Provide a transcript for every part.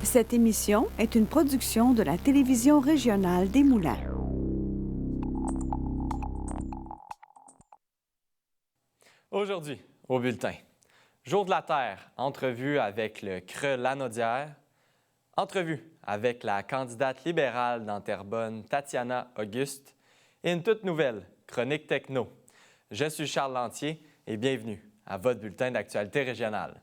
Cette émission est une production de la télévision régionale des Moulins. Aujourd'hui, au bulletin, Jour de la Terre, entrevue avec le Creux Lanaudière, entrevue avec la candidate libérale dans Terrebonne, Tatiana Auguste, et une toute nouvelle chronique techno. Je suis Charles Lantier et bienvenue à votre bulletin d'actualité régionale.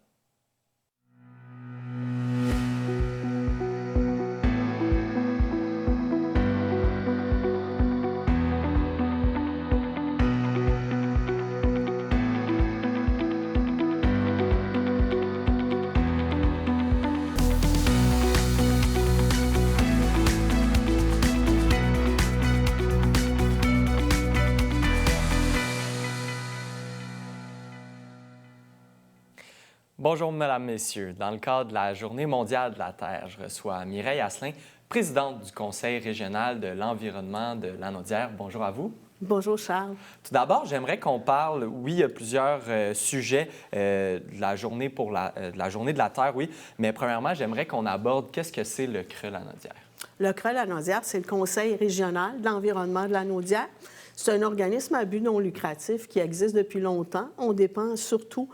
Bonjour, Mesdames, Messieurs. Dans le cadre de la Journée mondiale de la Terre, je reçois Mireille Asselin, présidente du Conseil régional de l'environnement de Lanaudière. Bonjour à vous. Bonjour, Charles. Tout d'abord, j'aimerais qu'on parle, oui, il y a plusieurs sujets de la journée de la Journée de la Terre, oui, mais premièrement, j'aimerais qu'on aborde qu'est-ce que c'est le Creux Lanaudière. Le Creux Lanaudière, c'est le Conseil régional de l'environnement de Lanaudière. C'est un organisme à but non lucratif qui existe depuis longtemps. On dépend surtout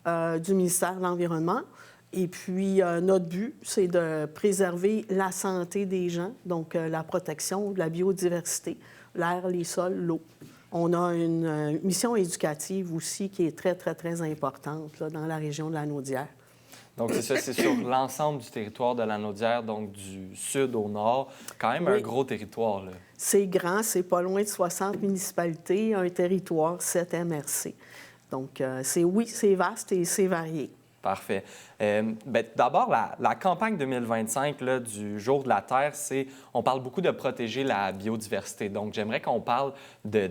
du ministère de l'Environnement. Et puis, notre but, c'est de préserver la santé des gens, donc la protection de la biodiversité, l'air, les sols, l'eau. On a une mission éducative aussi qui est très, très, très importante là, dans la région de Lanaudière. Donc, c'est ça, c'est sur l'ensemble du territoire de Lanaudière, donc du sud au nord. Quand même un gros territoire, là. C'est grand, c'est pas loin de 60 municipalités, un territoire, 7 MRC. Donc, c'est vaste et c'est varié. Parfait. D'abord, la campagne 2025 là, du Jour de la Terre, on parle beaucoup de protéger la biodiversité. Donc, j'aimerais qu'on parle de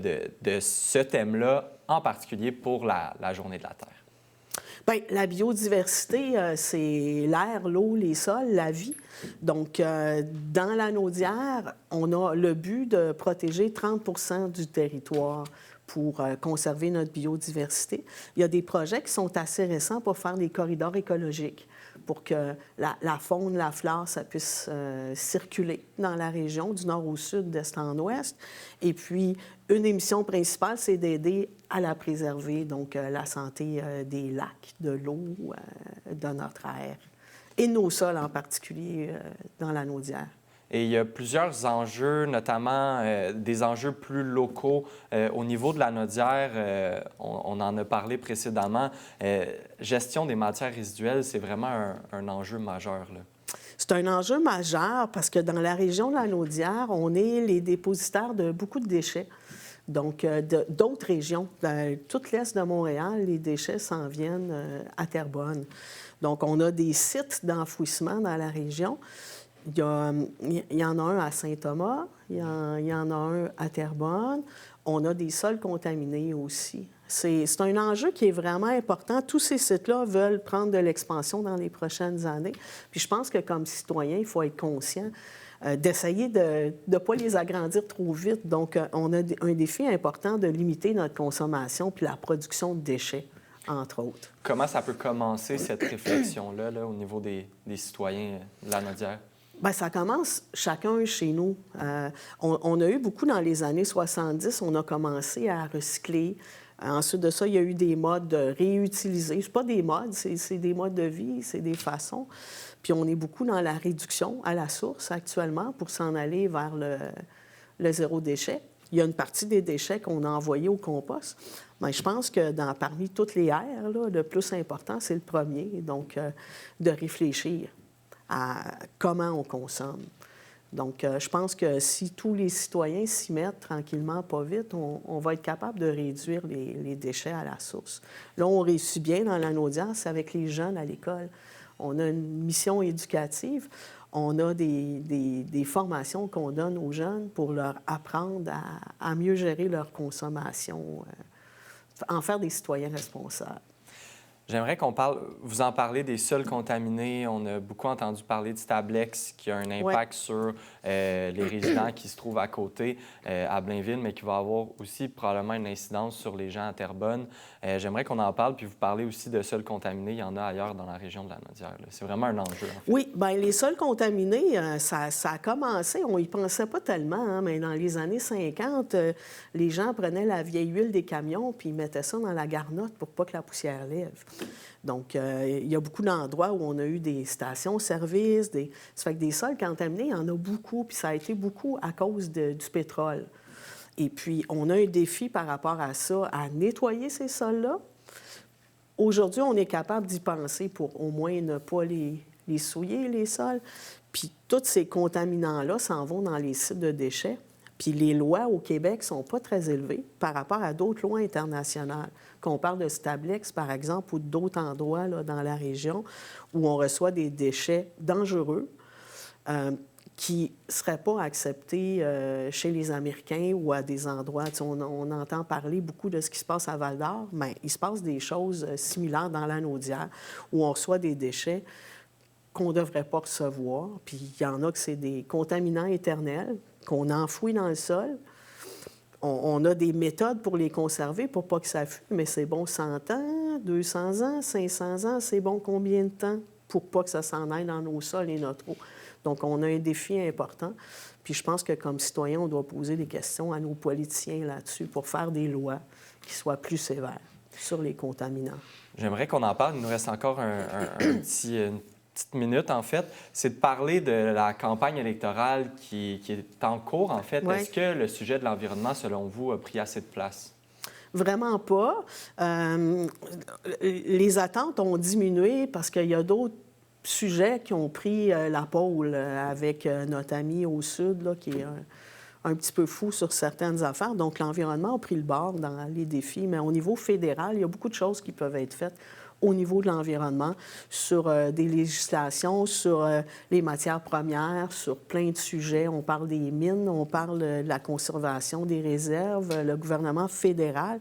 ce thème-là, en particulier pour la Journée de la Terre. Bien, la biodiversité, c'est l'air, l'eau, les sols, la vie. Donc, dans Lanaudière, on a le but de protéger 30 du territoire pour conserver notre biodiversité. Il y a des projets qui sont assez récents pour faire des corridors écologiques, pour que la faune, la flore, ça puisse circuler dans la région, du nord au sud, d'est en ouest. Et puis, une des missions principales, c'est d'aider à la préserver, donc la santé des lacs, de l'eau, de notre air, et de nos sols en particulier dans la Lanaudière. Et il y a plusieurs enjeux, notamment des enjeux plus locaux. Au niveau de la Lanaudière, on en a parlé précédemment, gestion des matières résiduelles, c'est vraiment un enjeu majeur, là. C'est un enjeu majeur parce que dans la région de la Lanaudière, on est les dépositaires de beaucoup de déchets. Donc, d'autres régions, dans tout l'est de Montréal, les déchets s'en viennent à Terrebonne. Donc, on a des sites d'enfouissement dans la région. Il y en a un à Saint-Thomas, il y en a un à Terrebonne. On a des sols contaminés aussi. C'est un enjeu qui est vraiment important. Tous ces sites-là veulent prendre de l'expansion dans les prochaines années. Puis je pense que comme citoyen, il faut être conscient d'essayer de ne pas les agrandir trop vite. Donc, on a un défi important de limiter notre consommation puis la production de déchets, entre autres. Comment ça peut commencer, cette réflexion-là, là, au niveau des citoyens de la Lanaudière? Bien, ça commence chacun chez nous. On a eu beaucoup dans les années 70, on a commencé à recycler. Ensuite de ça, il y a eu des modes de réutiliser. C'est pas des modes, c'est des modes de vie, c'est des façons. Puis on est beaucoup dans la réduction à la source actuellement pour s'en aller vers le zéro déchet. Il y a une partie des déchets qu'on a envoyés au compost. Mais je pense que parmi toutes les aires, là, le plus important, c'est le premier, donc de réfléchir à comment on consomme. Donc, je pense que si tous les citoyens s'y mettent tranquillement, pas vite, on va être capable de réduire les déchets à la source. Là, on réussit bien dans la Lanaudière, c'est avec les jeunes à l'école. On a une mission éducative. On a des formations qu'on donne aux jeunes pour leur apprendre à mieux gérer leur consommation, en faire des citoyens responsables. J'aimerais vous en parler des sols contaminés. On a beaucoup entendu parler du Stablex qui a un impact sur les résidents qui se trouvent à côté, à Blainville, mais qui va avoir aussi probablement une incidence sur les gens à Terrebonne. J'aimerais qu'on en parle, puis vous parlez aussi de sols contaminés. Il y en a ailleurs dans la région de la Naudière. C'est vraiment un enjeu, en fait. Oui, bien, les sols contaminés, ça a commencé, on n'y pensait pas tellement, hein, mais dans les années 50, les gens prenaient la vieille huile des camions puis ils mettaient ça dans la garnotte pour pas que la poussière lève. Donc, il y a beaucoup d'endroits où on a eu des stations-service, ça fait que des sols contaminés, il y en a beaucoup, puis ça a été beaucoup à cause du pétrole. Et puis, on a un défi par rapport à ça, à nettoyer ces sols-là. Aujourd'hui, on est capable d'y penser pour au moins ne pas les souiller, les sols. Puis, tous ces contaminants-là s'en vont dans les sites de déchets. Puis les lois au Québec ne sont pas très élevées par rapport à d'autres lois internationales. Qu'on parle de Stablex, par exemple, ou d'autres endroits là, dans la région où on reçoit des déchets dangereux qui ne seraient pas acceptés chez les Américains ou à des endroits. On entend parler beaucoup de ce qui se passe à Val-d'Or, mais il se passe des choses similaires dans la Naudière où on reçoit des déchets qu'on ne devrait pas recevoir. Puis il y en a que c'est des contaminants éternels qu'on enfouit dans le sol. On a des méthodes pour les conserver pour pas que ça fume, mais c'est bon 100 ans, 200 ans, 500 ans, c'est bon combien de temps pour pas que ça s'en aille dans nos sols et notre eau. Donc, on a un défi important. Puis je pense que comme citoyen, on doit poser des questions à nos politiciens là-dessus pour faire des lois qui soient plus sévères sur les contaminants. J'aimerais qu'on en parle. Il nous reste encore une petite minute, en fait. C'est de parler de la campagne électorale qui est en cours, en fait. Ouais. Est-ce que le sujet de l'environnement, selon vous, a pris assez de place? Vraiment pas. Les attentes ont diminué parce qu'il y a d'autres sujets qui ont pris la pôle avec notre ami au sud, là, qui est un petit peu fou sur certaines affaires. Donc, l'environnement a pris le bord dans les défis. Mais au niveau fédéral, il y a beaucoup de choses qui peuvent être faites au niveau de l'environnement, sur des législations, sur les matières premières, sur plein de sujets. On parle des mines, on parle de la conservation des réserves. Le gouvernement fédéral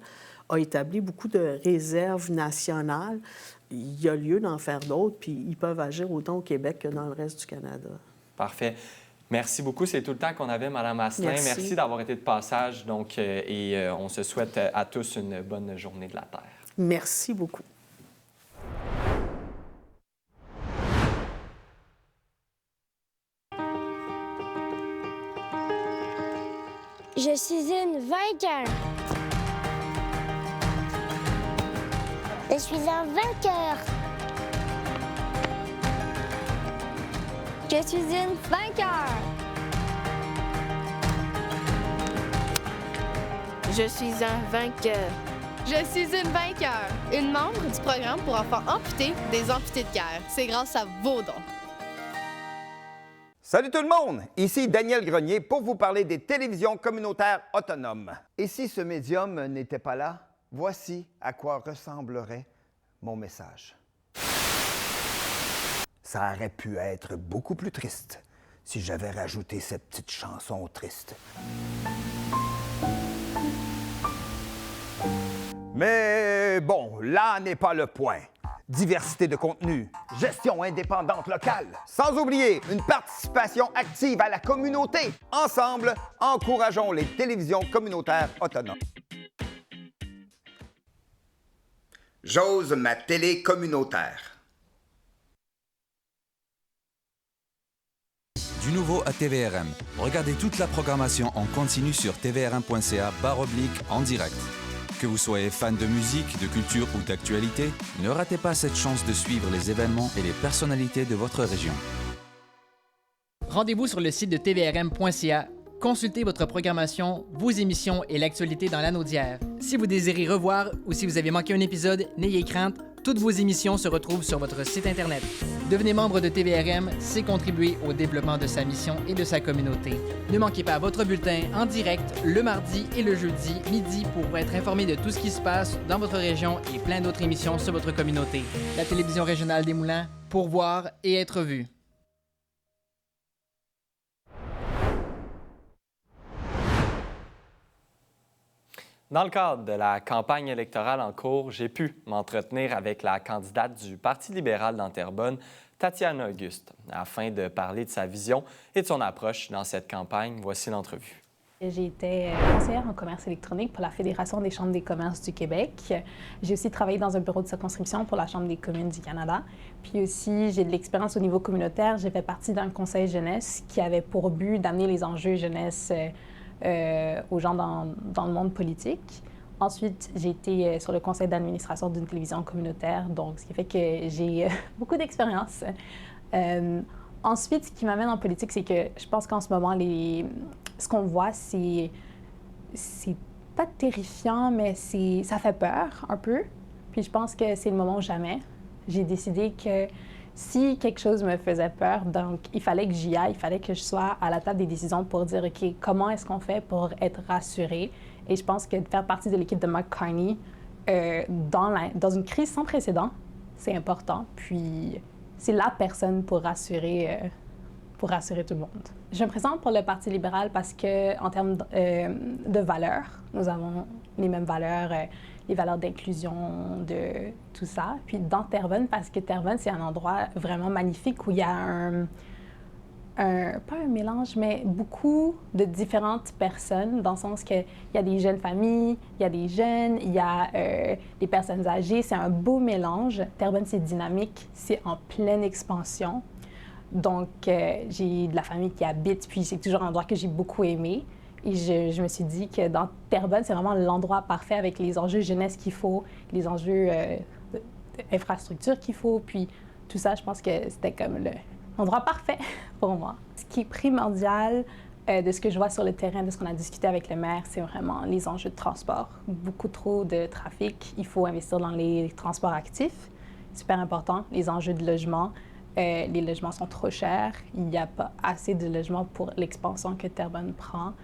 a établi beaucoup de réserves nationales. Il y a lieu d'en faire d'autres, puis ils peuvent agir autant au Québec que dans le reste du Canada. Parfait. Merci beaucoup. C'est tout le temps qu'on avait, Mme Asselin. Merci d'avoir été de passage. Donc, on se souhaite à tous une bonne journée de la Terre. Merci beaucoup. Je suis une vainqueur. Je suis un vainqueur. Je suis une vainqueur. Je suis un vainqueur. Je suis une vainqueur, une membre du programme pour enfants amputés des amputés de cœur. C'est grâce à vos dons. Salut tout le monde! Ici Daniel Grenier pour vous parler des télévisions communautaires autonomes. Et si ce médium n'était pas là, voici à quoi ressemblerait mon message. Ça aurait pu être beaucoup plus triste si j'avais rajouté cette petite chanson triste. Mais bon, là n'est pas le point. Diversité de contenu, gestion indépendante locale, sans oublier une participation active à la communauté. Ensemble, encourageons les télévisions communautaires autonomes. J'ose ma télé communautaire. Du nouveau à TVRM. Regardez toute la programmation en continu sur tvrm.ca/en direct. Que vous soyez fan de musique, de culture ou d'actualité, ne ratez pas cette chance de suivre les événements et les personnalités de votre région. Rendez-vous sur le site de tvrm.ca. Consultez votre programmation, vos émissions et l'actualité dans la Naudière. Si vous désirez revoir ou si vous avez manqué un épisode, n'ayez crainte, toutes vos émissions se retrouvent sur votre site Internet. Devenez membre de TVRM, c'est contribuer au développement de sa mission et de sa communauté. Ne manquez pas votre bulletin en direct le mardi et le jeudi midi pour être informé de tout ce qui se passe dans votre région et plein d'autres émissions sur votre communauté. La télévision régionale des Moulins, pour voir et être vue. Dans le cadre de la campagne électorale en cours, j'ai pu m'entretenir avec la candidate du Parti libéral dans Terrebonne, Tatiana Auguste, afin de parler de sa vision et de son approche dans cette campagne. Voici l'entrevue. J'ai été conseillère en commerce électronique pour la Fédération des chambres des commerces du Québec. J'ai aussi travaillé dans un bureau de circonscription pour la Chambre des communes du Canada. Puis aussi, j'ai de l'expérience au niveau communautaire. J'ai fait partie d'un conseil jeunesse qui avait pour but d'amener les enjeux jeunesse aux gens dans le monde politique. Ensuite, j'ai été sur le conseil d'administration d'une télévision communautaire, donc ce qui fait que j'ai beaucoup d'expérience. Ensuite, ce qui m'amène en politique, c'est que je pense qu'en ce moment, ce qu'on voit, c'est pas terrifiant, mais ça fait peur un peu. Puis je pense que c'est le moment ou jamais. J'ai décidé que si quelque chose me faisait peur, donc il fallait que j'y aille, il fallait que je sois à la table des décisions pour dire, OK, comment est-ce qu'on fait pour être rassuré? Et je pense que de faire partie de l'équipe de Mark Carney dans une crise sans précédent, c'est important. Puis c'est la personne pour rassurer tout le monde. Je me présente pour le Parti libéral parce qu'en termes de valeurs, nous avons les mêmes valeurs, les valeurs d'inclusion, de tout ça. Puis dans Terrebonne, parce que Terrebonne, c'est un endroit vraiment magnifique où il y a pas un mélange, mais beaucoup de différentes personnes, dans le sens qu'il y a des jeunes familles, il y a des jeunes, il y a des personnes âgées. C'est un beau mélange. Terrebonne, c'est dynamique, c'est en pleine expansion. Donc, j'ai de la famille qui habite, puis c'est toujours un endroit que j'ai beaucoup aimé. Et je me suis dit que dans Terrebonne, c'est vraiment l'endroit parfait avec les enjeux jeunesse qu'il faut, les enjeux d'infrastructure qu'il faut. Puis tout ça, je pense que c'était comme l'endroit parfait pour moi. Ce qui est primordial de ce que je vois sur le terrain, de ce qu'on a discuté avec le maire, c'est vraiment les enjeux de transport. Beaucoup trop de trafic. Il faut investir dans les transports actifs. Super important. Les enjeux de logement. Les logements sont trop chers. Il n'y a pas assez de logements pour l'expansion que Terrebonne prend.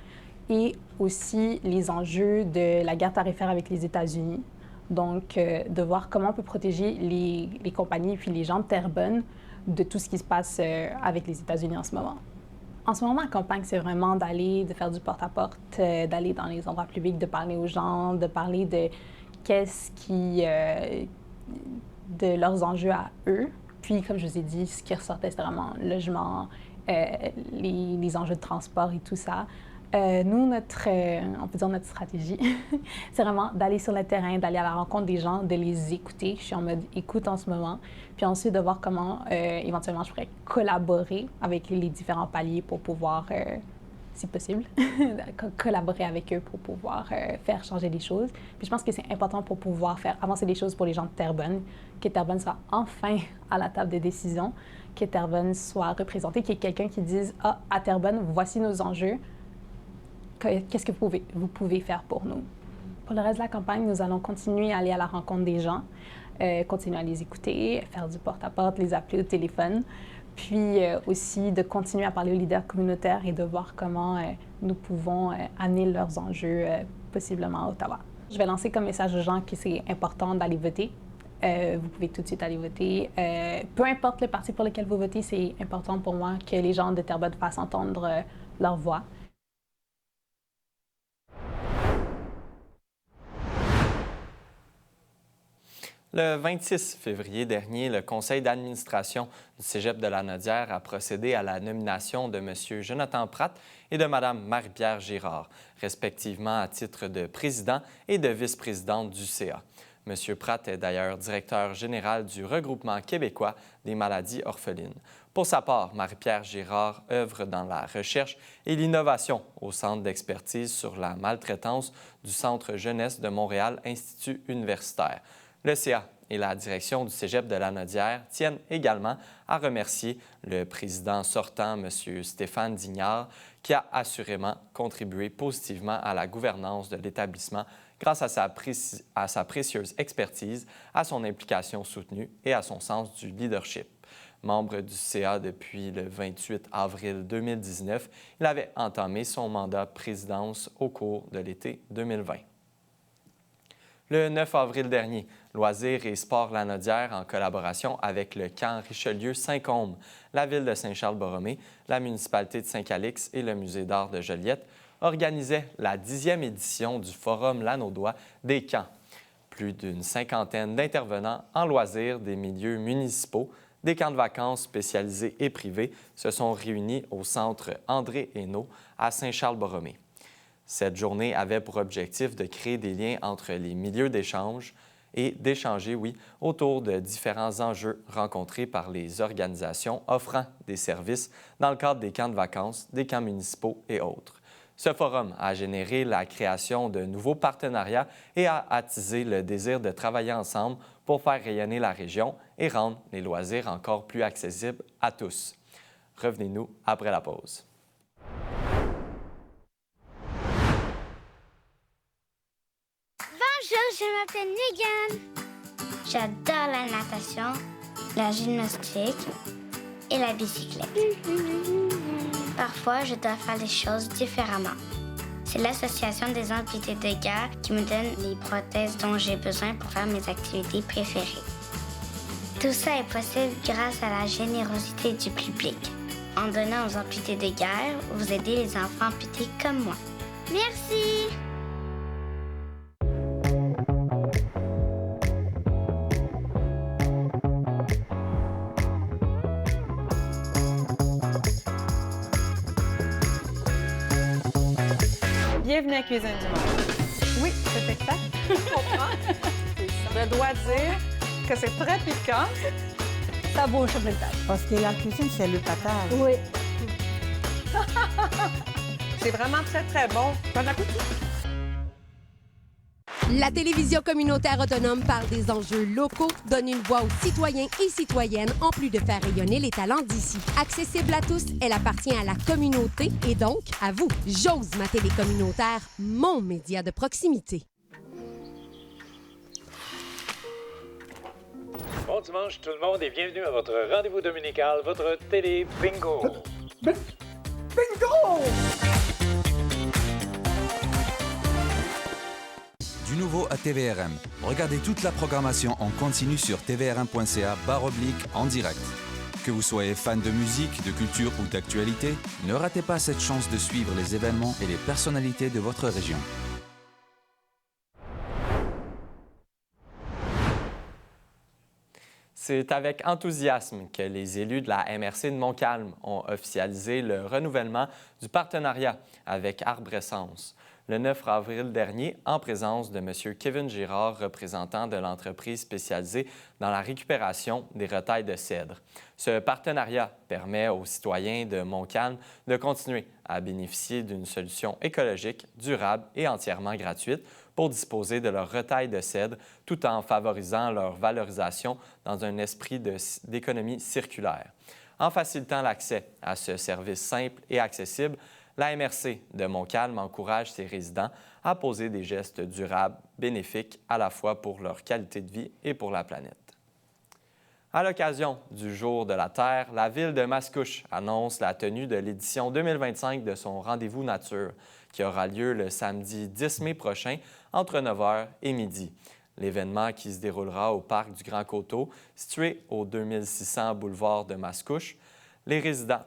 Et aussi les enjeux de la guerre tarifaire avec les États-Unis. Donc, de voir comment on peut protéger les compagnies puis les gens de Terrebonne de tout ce qui se passe avec les États-Unis en ce moment. En ce moment, la campagne, c'est vraiment de faire du porte-à-porte, d'aller dans les endroits publics, de parler aux gens, de parler de de leurs enjeux à eux. Puis, comme je vous ai dit, ce qui ressortait, c'était vraiment le logement, les enjeux de transport et tout ça. Nous, on peut dire notre stratégie, c'est vraiment d'aller sur le terrain, d'aller à la rencontre des gens, de les écouter. Je suis en mode écoute en ce moment. Puis ensuite, de voir comment, éventuellement, je pourrais collaborer avec les différents paliers pour pouvoir, si possible, collaborer avec eux pour pouvoir faire changer les choses. Puis je pense que c'est important pour pouvoir faire avancer les choses pour les gens de Terrebonne, que Terrebonne soit enfin à la table des décisions, que Terrebonne soit représentée, qu'il y ait quelqu'un qui dise « Ah, à Terrebonne, voici nos enjeux. Qu'est-ce que vous pouvez faire pour nous? » Pour le reste de la campagne, nous allons continuer à aller à la rencontre des gens, continuer à les écouter, faire du porte-à-porte, les appeler au téléphone, puis aussi de continuer à parler aux leaders communautaires et de voir comment nous pouvons amener leurs enjeux possiblement à Ottawa. Je vais lancer comme message aux gens que c'est important d'aller voter. Vous pouvez tout de suite aller voter. Peu importe le parti pour lequel vous votez, c'est important pour moi que les gens de Terrebonne fassent entendre leur voix. Le 26 février dernier, le conseil d'administration du Cégep de Lanaudière a procédé à la nomination de M. Jonathan Pratt et de Mme Marie-Pierre Girard, respectivement à titre de président et de vice-présidente du CA. M. Pratt est d'ailleurs directeur général du Regroupement québécois des maladies orphelines. Pour sa part, Marie-Pierre Girard œuvre dans la recherche et l'innovation au Centre d'expertise sur la maltraitance du Centre jeunesse de Montréal Institut universitaire. Le CA et la direction du Cégep de Lanaudière tiennent également à remercier le président sortant, M. Stéphane Dignard, qui a assurément contribué positivement à la gouvernance de l'établissement grâce à sa précieuse expertise, à son implication soutenue et à son sens du leadership. Membre du CA depuis le 28 avril 2019, il avait entamé son mandat présidence au cours de l'été 2020. Le 9 avril dernier, Loisirs et Sports Lanaudière, en collaboration avec le camp Richelieu-Saint-Côme, la ville de Saint-Charles-Borromée, la municipalité de Saint-Calix et le Musée d'art de Joliette, organisait la 10e édition du Forum Lanaudois des camps. Plus d'une cinquantaine d'intervenants en loisirs des milieux municipaux, des camps de vacances spécialisés et privés se sont réunis au centre André-Hainaut à Saint-Charles-Borromée. Cette journée avait pour objectif de créer des liens entre les milieux d'échange et d'échanger, autour de différents enjeux rencontrés par les organisations offrant des services dans le cadre des camps de vacances, des camps municipaux et autres. Ce forum a généré la création de nouveaux partenariats et a attisé le désir de travailler ensemble pour faire rayonner la région et rendre les loisirs encore plus accessibles à tous. Revenez-nous après la pause. Bonjour, je m'appelle Megan. J'adore la natation, la gymnastique et la bicyclette. Parfois, je dois faire les choses différemment. C'est l'association des amputés de guerre qui me donne les prothèses dont j'ai besoin pour faire mes activités préférées. Tout ça est possible grâce à la générosité du public. En donnant aux amputés de guerre, vous aidez les enfants amputés comme moi. Merci! Bienvenue à Cuisine du Monde. Oui, c'est exact. Je comprends. Je dois dire que c'est très piquant. Ça bouge sur le table. Parce que la cuisine, c'est le patage. Oui. C'est vraiment très, très bon. Bon appétit. La télévision communautaire autonome parle des enjeux locaux, donne une voix aux citoyens et citoyennes en plus de faire rayonner les talents d'ici. Accessible à tous, elle appartient à la communauté et donc à vous. J'ose ma télé communautaire, mon média de proximité. Bon dimanche tout le monde et bienvenue à votre rendez-vous dominical, votre télé bingo. Bingo! Du nouveau à TVRM. Regardez toute la programmation en continu sur tvrm.ca/en direct. Que vous soyez fan de musique, de culture ou d'actualité, ne ratez pas cette chance de suivre les événements et les personnalités de votre région. C'est avec enthousiasme que les élus de la MRC de Montcalm ont officialisé le renouvellement du partenariat avec Arbre-Essence le 9 avril dernier en présence de M. Kevin Girard, représentant de l'entreprise spécialisée dans la récupération des retailles de cèdre. Ce partenariat permet aux citoyens de Montcalm de continuer à bénéficier d'une solution écologique, durable et entièrement gratuite pour disposer de leurs retailles de cèdre tout en favorisant leur valorisation dans un esprit d'économie circulaire. En facilitant l'accès à ce service simple et accessible, la MRC de Montcalm encourage ses résidents à poser des gestes durables, bénéfiques à la fois pour leur qualité de vie et pour la planète. À l'occasion du Jour de la Terre, la ville de Mascouche annonce la tenue de l'édition 2025 de son Rendez-vous Nature, qui aura lieu le samedi 10 mai prochain entre 9h et midi. L'événement qui se déroulera au parc du Grand Coteau, situé au 2600 boulevard de Mascouche. Les résidents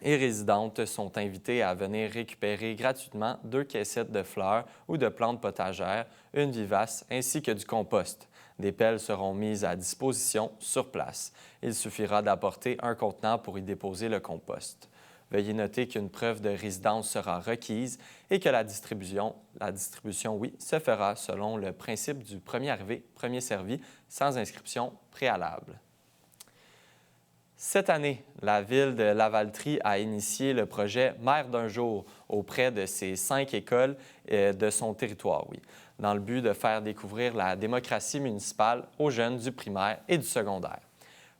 et résidentes sont invités à venir récupérer gratuitement 2 caissettes de fleurs ou de plantes potagères, une vivace ainsi que du compost. Des pelles seront mises à disposition sur place. Il suffira d'apporter un contenant pour y déposer le compost. Veuillez noter qu'une preuve de résidence sera requise et que la distribution, se fera selon le principe du premier arrivé, premier servi, sans inscription préalable. Cette année, la ville de Lavaltrie a initié le projet Mère d'un jour auprès de ses 5 écoles de son territoire, dans le but de faire découvrir la démocratie municipale aux jeunes du primaire et du secondaire.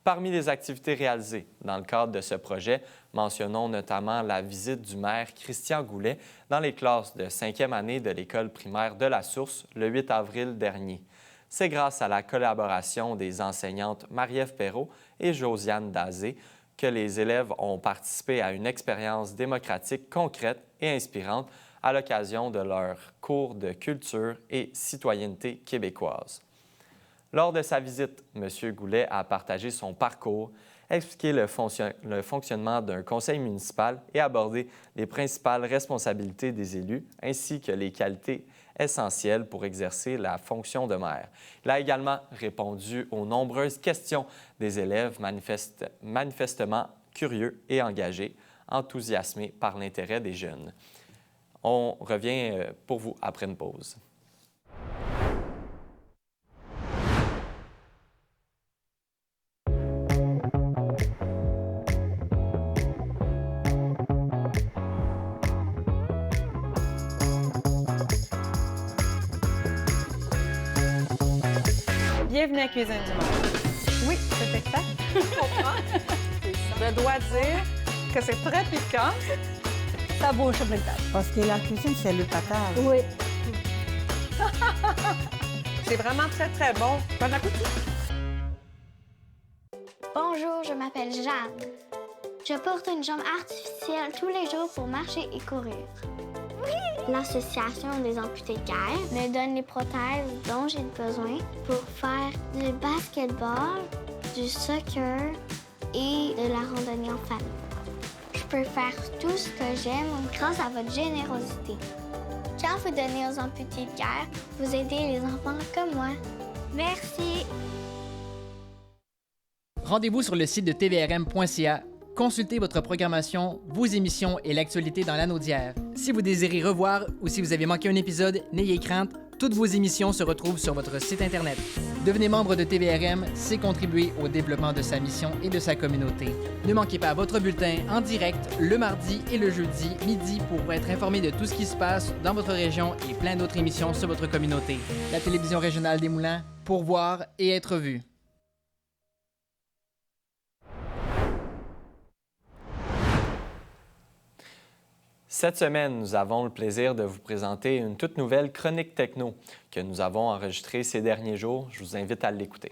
Parmi les activités réalisées dans le cadre de ce projet, mentionnons notamment la visite du maire Christian Goulet dans les classes de 5e année de l'école primaire de La Source le 8 avril dernier. C'est grâce à la collaboration des enseignantes Marie-Ève Perrault et Josiane Dazé que les élèves ont participé à une expérience démocratique concrète et inspirante à l'occasion de leur cours de culture et citoyenneté québécoise. Lors de sa visite, M. Goulet a partagé son parcours, expliquer le fonctionnement d'un conseil municipal et aborder les principales responsabilités des élus ainsi que les qualités essentielles pour exercer la fonction de maire. Il a également répondu aux nombreuses questions des élèves manifestement curieux et engagés, enthousiasmés par l'intérêt des jeunes. On revient pour vous après une pause. Bienvenue à Cuisine du Monde. Oui, c'est exact. Je comprends. Je dois dire que c'est très piquant. Ça bouge sur le table. Parce que la cuisine, c'est le patage. Oui. C'est vraiment très, très bon. Bon appétit. Bonjour, je m'appelle Jeanne. Je porte une jambe artificielle tous les jours pour marcher et courir. L'Association des amputés de guerre me donne les prothèses dont j'ai besoin pour faire du basketball, du soccer et de la randonnée en famille. Je peux faire tout ce que j'aime grâce à votre générosité. Quand vous donnez aux amputés de guerre, vous aidez les enfants comme moi. Merci. Rendez-vous sur le site de tvrm.ca. Consultez votre programmation, vos émissions et l'actualité dans l'anneau d'hier. Si vous désirez revoir ou si vous avez manqué un épisode, n'ayez crainte, toutes vos émissions se retrouvent sur votre site Internet. Devenez membre de TVRM, c'est contribuer au développement de sa mission et de sa communauté. Ne manquez pas votre bulletin en direct le mardi et le jeudi midi pour être informé de tout ce qui se passe dans votre région et plein d'autres émissions sur votre communauté. La télévision régionale des Moulins, pour voir et être vu. Cette semaine, nous avons le plaisir de vous présenter une toute nouvelle chronique techno que nous avons enregistrée ces derniers jours. Je vous invite à l'écouter.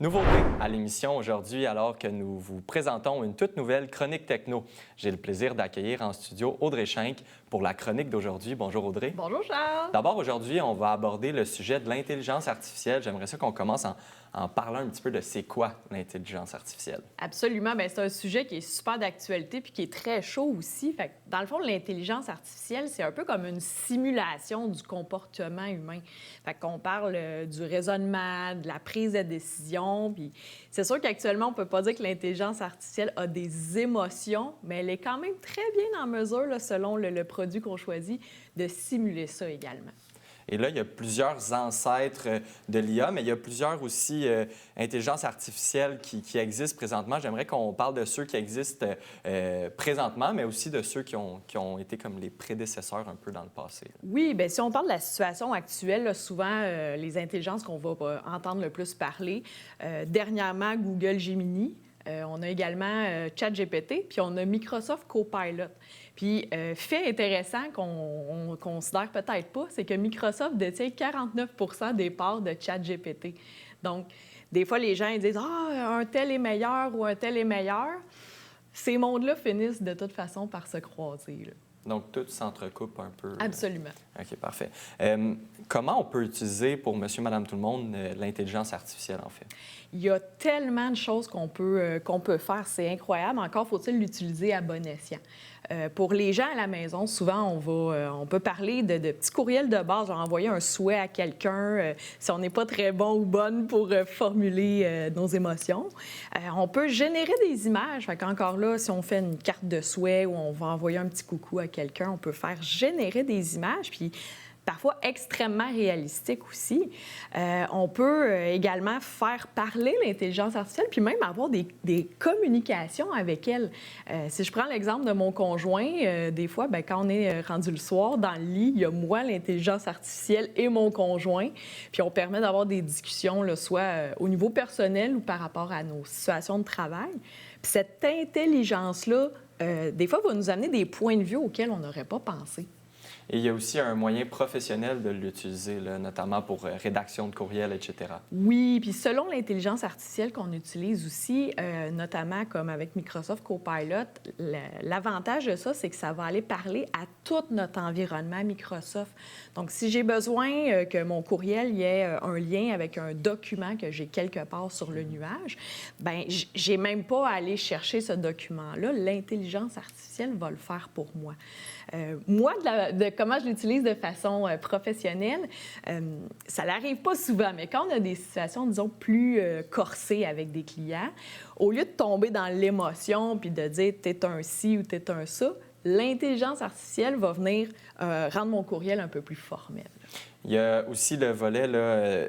Nouveauté à l'émission aujourd'hui, alors que nous vous présentons une toute nouvelle chronique techno. J'ai le plaisir d'accueillir en studio Audrey Schenck pour la chronique d'aujourd'hui. Bonjour Audrey. Bonjour Charles. D'abord, aujourd'hui, on va aborder le sujet de l'intelligence artificielle. J'aimerais ça qu'on commence en parlant un petit peu de c'est quoi l'intelligence artificielle. Absolument. Bien, c'est un sujet qui est super d'actualité puis qui est très chaud aussi. Fait que, dans le fond, l'intelligence artificielle, c'est un peu comme une simulation du comportement humain. Fait qu'on parle du raisonnement, de la prise de décision. Puis c'est sûr qu'actuellement, on ne peut pas dire que l'intelligence artificielle a des émotions, mais elle est quand même très bien en mesure, là, selon le produit qu'on choisit, de simuler ça également. Et là, il y a plusieurs ancêtres de l'IA, mais il y a plusieurs aussi intelligences artificielles qui existent présentement. J'aimerais qu'on parle de ceux qui existent présentement, mais aussi de ceux qui ont été comme les prédécesseurs un peu dans le passé. Oui, bien, si on parle de la situation actuelle, là, souvent, les intelligences qu'on va entendre le plus parler, dernièrement, Google Gemini. On a également ChatGPT, puis on a Microsoft Copilot. Puis, fait intéressant qu'on considère peut-être pas, c'est que Microsoft détient 49 % des parts de ChatGPT. Donc, des fois, les gens ils disent « Ah, un tel est meilleur ou un tel est meilleur ». Ces mondes-là finissent de toute façon par se croiser, là. Donc, tout s'entrecoupe un peu. Absolument. OK, parfait. Comment on peut utiliser pour monsieur, madame, tout le monde l'intelligence artificielle, en fait? Il y a tellement de choses qu'on peut faire. C'est incroyable. Encore faut-il l'utiliser à bon escient. Pour les gens à la maison, souvent, on peut parler de petits courriels de base, genre envoyer un souhait à quelqu'un si on n'est pas très bon ou bonne pour formuler nos émotions. On peut générer des images. Fait qu'encore là, si on fait une carte de souhait ou on va envoyer un petit coucou à quelqu'un, on peut faire générer des images, puis parfois extrêmement réalistiques aussi. On peut également faire parler l'intelligence artificielle, puis même avoir des communications avec elle. Si je prends l'exemple de mon conjoint, des fois, bien, quand on est rendu le soir dans le lit, il y a moi, l'intelligence artificielle et mon conjoint, puis on permet d'avoir des discussions, là, soit au niveau personnel ou par rapport à nos situations de travail. Puis cette intelligence-là, des fois, va nous amener des points de vue auxquels on n'aurait pas pensé. Et il y a aussi un moyen professionnel de l'utiliser, là, notamment pour rédaction de courriel, etc. Oui, puis selon l'intelligence artificielle qu'on utilise aussi, notamment comme avec Microsoft Copilot, l'avantage de ça, c'est que ça va aller parler à tout notre environnement Microsoft. Donc, si j'ai besoin que mon courriel y ait un lien avec un document que j'ai quelque part sur le nuage, bien, j'ai même pas à aller chercher ce document-là. L'intelligence artificielle va le faire pour moi. Moi, de comment je l'utilise de façon professionnelle, ça n'arrive pas souvent, mais quand on a des situations, disons, plus corsées avec des clients, au lieu de tomber dans l'émotion puis de dire « t'es un ci » ou « t'es un ça », l'intelligence artificielle va venir rendre mon courriel un peu plus formel. Il y a aussi le volet là,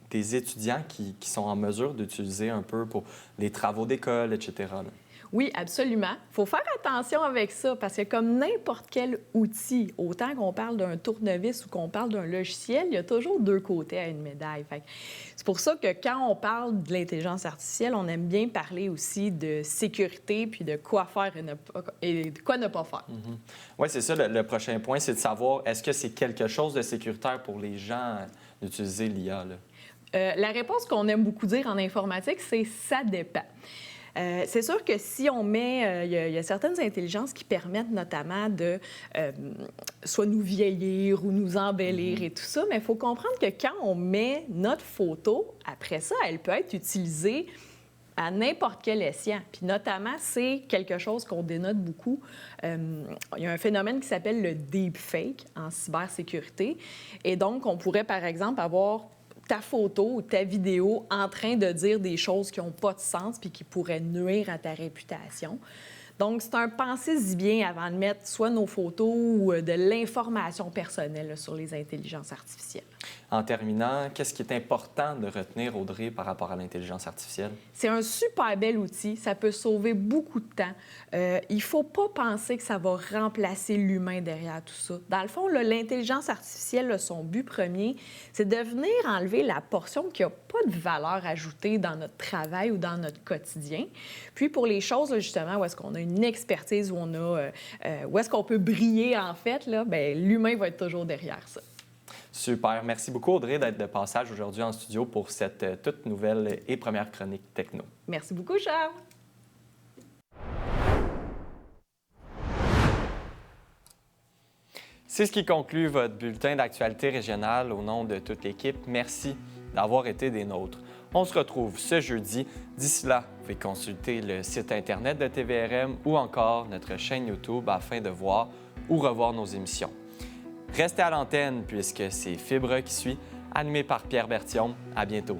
des étudiants qui sont en mesure d'utiliser un peu pour les travaux d'école, etc. là. Oui, absolument. Il faut faire attention avec ça parce que comme n'importe quel outil, autant qu'on parle d'un tournevis ou qu'on parle d'un logiciel, il y a toujours deux côtés à une médaille. C'est pour ça que quand on parle de l'intelligence artificielle, on aime bien parler aussi de sécurité puis de quoi faire et de quoi ne pas faire. Oui, c'est ça. Le prochain point, c'est de savoir est-ce que c'est quelque chose de sécuritaire pour les gens d'utiliser l'IA? La réponse qu'on aime beaucoup dire en informatique, c'est « ça dépend ». C'est sûr que si on met... il y a certaines intelligences qui permettent notamment de soit nous vieillir ou nous embellir et tout ça, mais il faut comprendre que quand on met notre photo, après ça, elle peut être utilisée à n'importe quel escient. Puis notamment, c'est quelque chose qu'on dénote beaucoup. Il y a un phénomène qui s'appelle le deepfake en cybersécurité. Et donc, on pourrait, par exemple, avoir ta photo ou ta vidéo en train de dire des choses qui n'ont pas de sens puis qui pourraient nuire à ta réputation. Donc, c'est un pensez-y bien avant de mettre soit nos photos ou de l'information personnelle là, sur les intelligences artificielles. En terminant, qu'est-ce qui est important de retenir, Audrey, par rapport à l'intelligence artificielle? C'est un super bel outil. Ça peut sauver beaucoup de temps. Il ne faut pas penser que ça va remplacer l'humain derrière tout ça. Dans le fond, là, l'intelligence artificielle, là, son but premier, c'est de venir enlever la portion qui n'a pas de valeur ajoutée dans notre travail ou dans notre quotidien. Puis pour les choses, là, justement, où est-ce qu'on a une expertise, où est-ce qu'on peut briller, en fait, là, bien, l'humain va être toujours derrière ça. Super. Merci beaucoup, Audrey, d'être de passage aujourd'hui en studio pour cette toute nouvelle et première chronique techno. Merci beaucoup, Charles. C'est ce qui conclut votre bulletin d'actualité régionale au nom de toute l'équipe. Merci d'avoir été des nôtres. On se retrouve ce jeudi. D'ici là, vous pouvez consulter le site Internet de TVRM ou encore notre chaîne YouTube afin de voir ou revoir nos émissions. Restez à l'antenne puisque c'est Fibre qui suit, animé par Pierre Berthiaume. À bientôt.